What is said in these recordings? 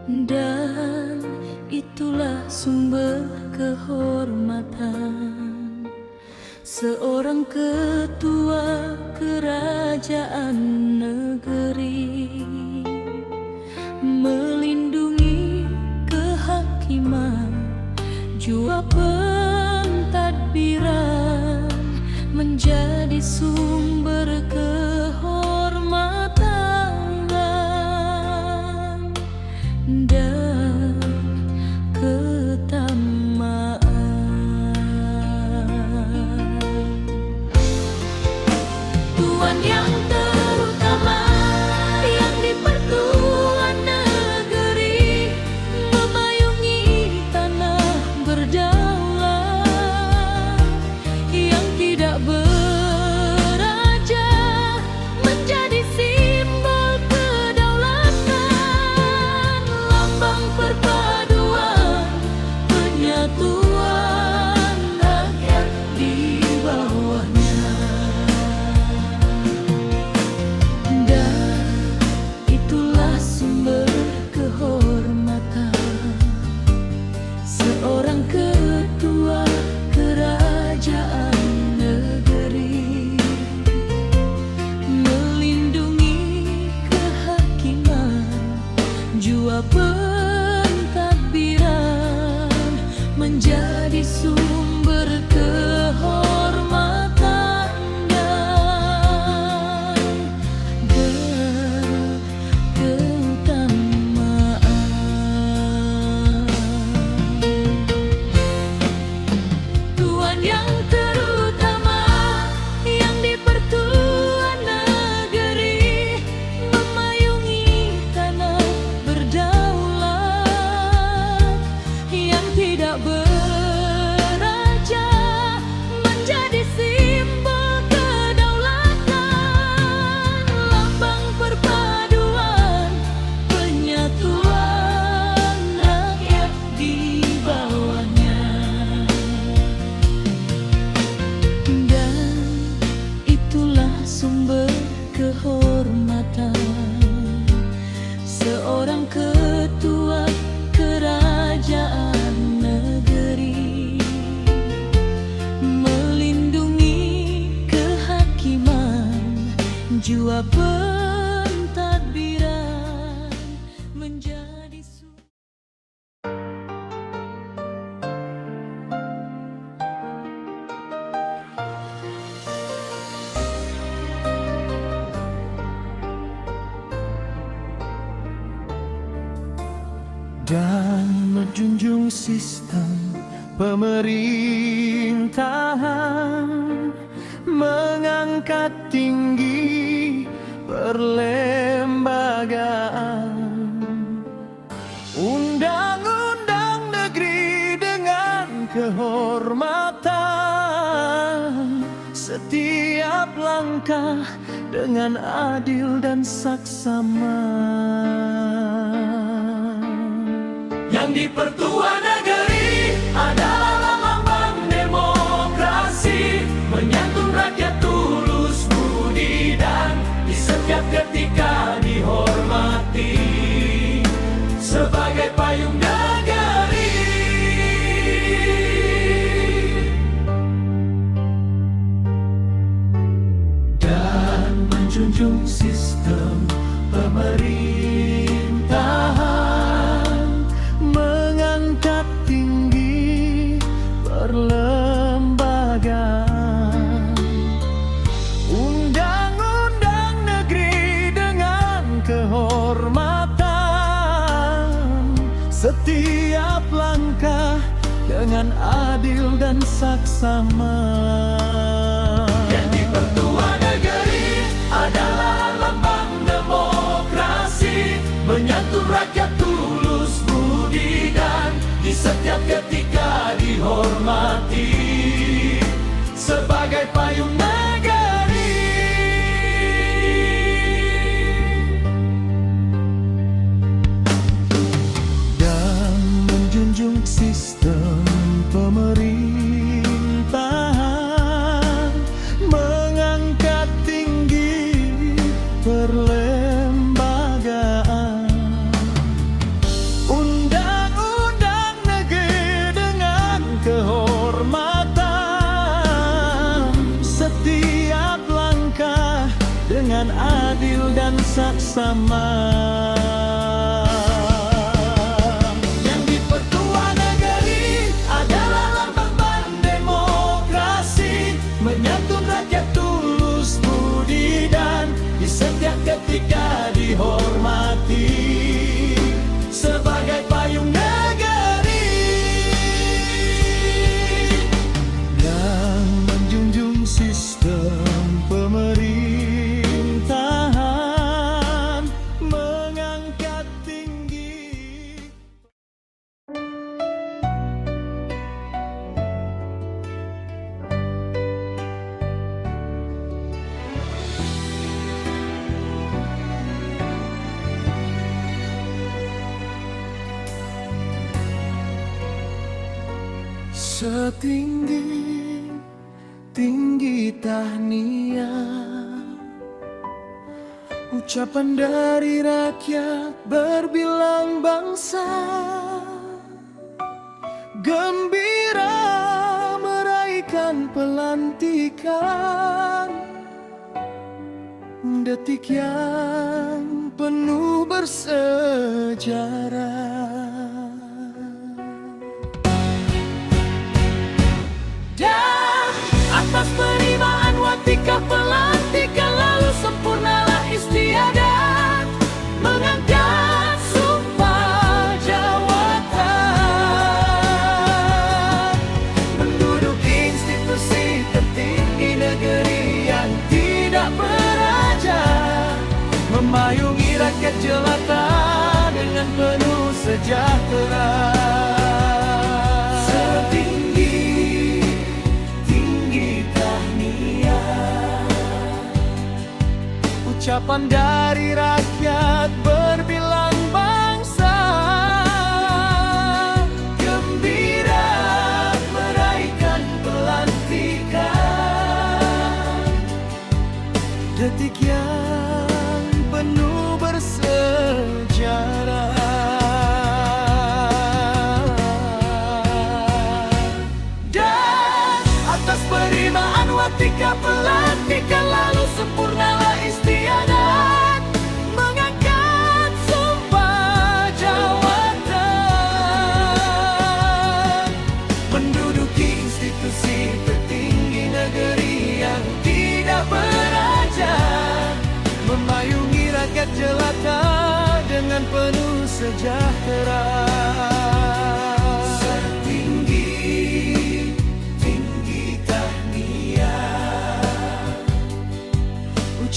Dan itulah sumber kehormatan seorang ketua kerajaan negeri, melindungi kehakiman, jua pentadbiran, menjadi sumber kehormatan dan ketamaan. Tuan yang terutama yang di pertuan negeri, memayungi tanah berdaulat, yang tidak beraja, menjadi simbol kedaulatan, lambang perpaduan, penyatuan rakyat di bawahnya. Dan itulah sumber kehormatan seorang ketua kerajaan negeri, melindungi kehakiman, jua pentadbiran, menjadi sumber kehormatan dan keutamaan. Tuan yang terutama yang di pertuan negeri, memayungi tanah berdaulat, yang tidak beraja, menjadi simbol kedaulatan, lambang perpaduan, penyatuan rakyat di bawahnya. Dan itulah sumber kehormatan seorang ketua kerajaan negeri, melindungi kehakiman, jua pentadbiran, menjadi dan menjunjung sistem pemerintahan, mengangkat tinggi perlembagaan, undang-undang negeri dengan kehormatan, setiap langkah dengan adil dan saksama. Yang di pertuan negeri adalah lambang demokrasi, menyantun rakyat tulus budi dan di setiap ketika dihormati sebagai payung negeri. Dan menjunjung sistem pemerintahan, mengangkat tinggi perlembagaan, undang-undang negeri dengan kehormatan, setiap langkah dengan adil dan saksama. Yang di pertuan negeri adalah lambang demokrasi, menyatu rakyat tulus budi dan di setiap ketika dihormati sebagai payung negeri. Dan menjunjung sistem pemerintahan, mengangkat tinggi perlembagaan, bersama. Yang dipertua negeri adalah lambang demokrasi, menyantun rakyat tulus budi dan di setiap ketika dihormati sebagai payung negeri yang menjunjung sistem pemerintahan, mengangkat tinggi. Setinggi tahniah, ucapan dari rakyat berbilang bangsa, gembira meraihkan pelantikan, detik yang penuh bersejarah. Dan atas penerimaan watika pelantikan lalu sempurnalah istiadat, mengangkat sumpah jawatan, menduduki institusi tertinggi negeri yang tidak beraja, memayungi rakyat jelata dengan penuh sejahtera. Ucapan dari rakyat berbilang bangsa, gembira meraihkan pelantikan, detik yang penuh bersejarah. Dan atas penerimaan watika pelantikan lalu sempurnalah istiadat, mengangkat sumpah jawatan, menduduki institusi tertinggi negeri yang tidak beraja, memayungi rakyat jelata dengan penuh sejahtera.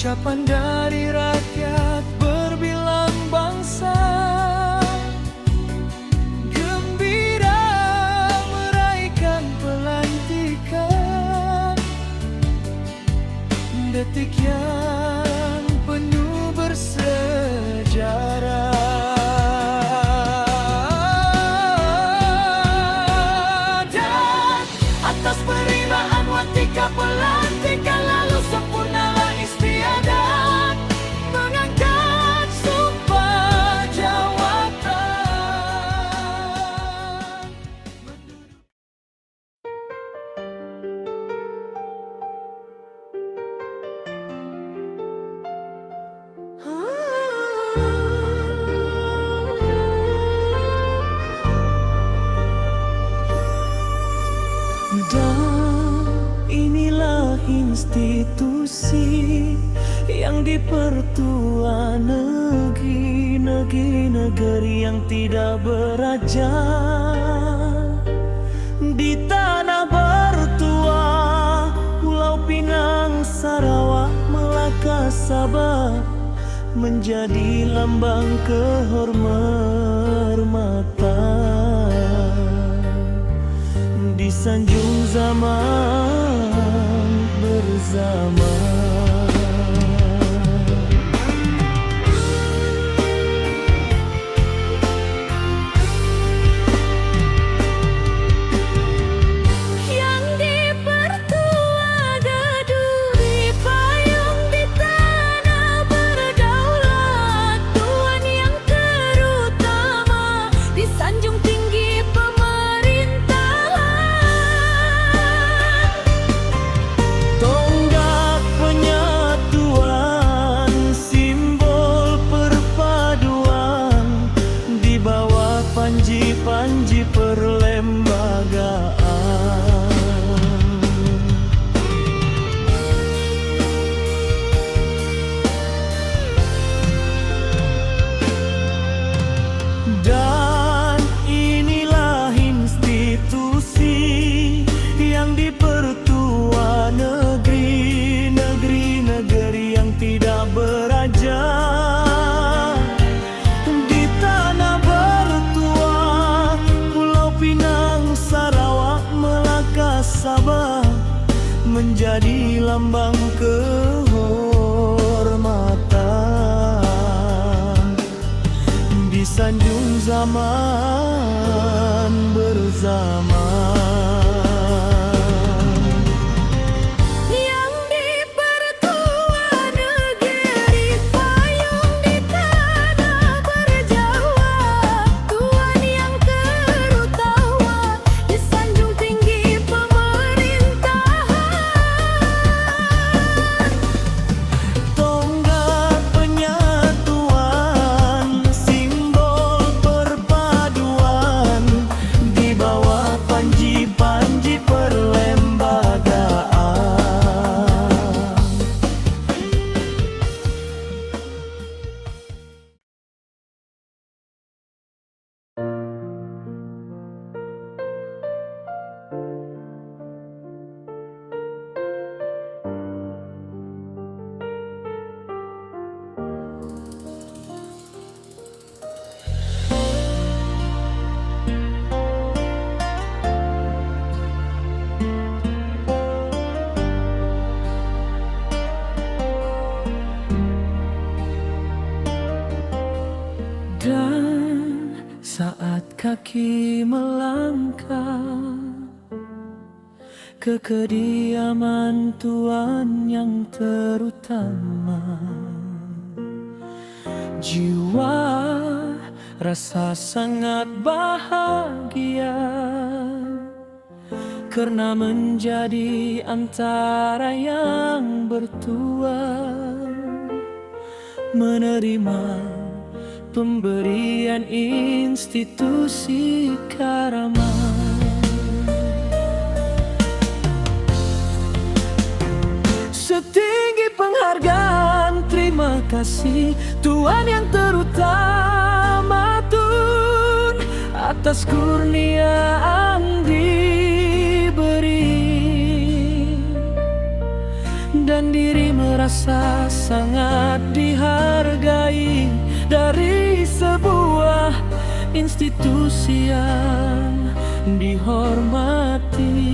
Ucapan dari rakyat berbilang bangsa, gembira meraihkan pelantikan, detik yang penuh bersejarah. Dan atas penerimaan watika pelantikan lalu sempurnalah istiadat, mengangkat sumpah jawatan. Dan inilah institusi yang dipertua negeri yang tidak beraja, di tanah bertua Pulau Pinang, Sarawak, Melaka, Sabah, menjadi lambang kehormatan di sanjung zaman bersama. Tonggak Dan inilah institusi yang dipertua negeri yang tidak beraja. Di tanah bertua, Pulau Pinang, Sarawak, Melaka, Sabah menjadi lambang kehormatan di sanjung zaman bersama. Yang dipertua negeri payung di tanah berjawa, Tuhan yang terutawa di sanjung tinggi pemerintahan. Tonggak penyatuan, simbol perpaduan di bawah panji-panji perlembagaan. Dan saat kaki melangkah ke kediaman Tuhan yang terutama, jiwa rasa sangat bahagia karena menjadi antara yang bertua, menerima pemberian institusi Karama. Setinggi penghargaan, terima kasih Tuhan yang terutama, Tun, atas kurniaan diberi, dan diri merasa sangat dihargai dari sebuah institusi yang dihormati.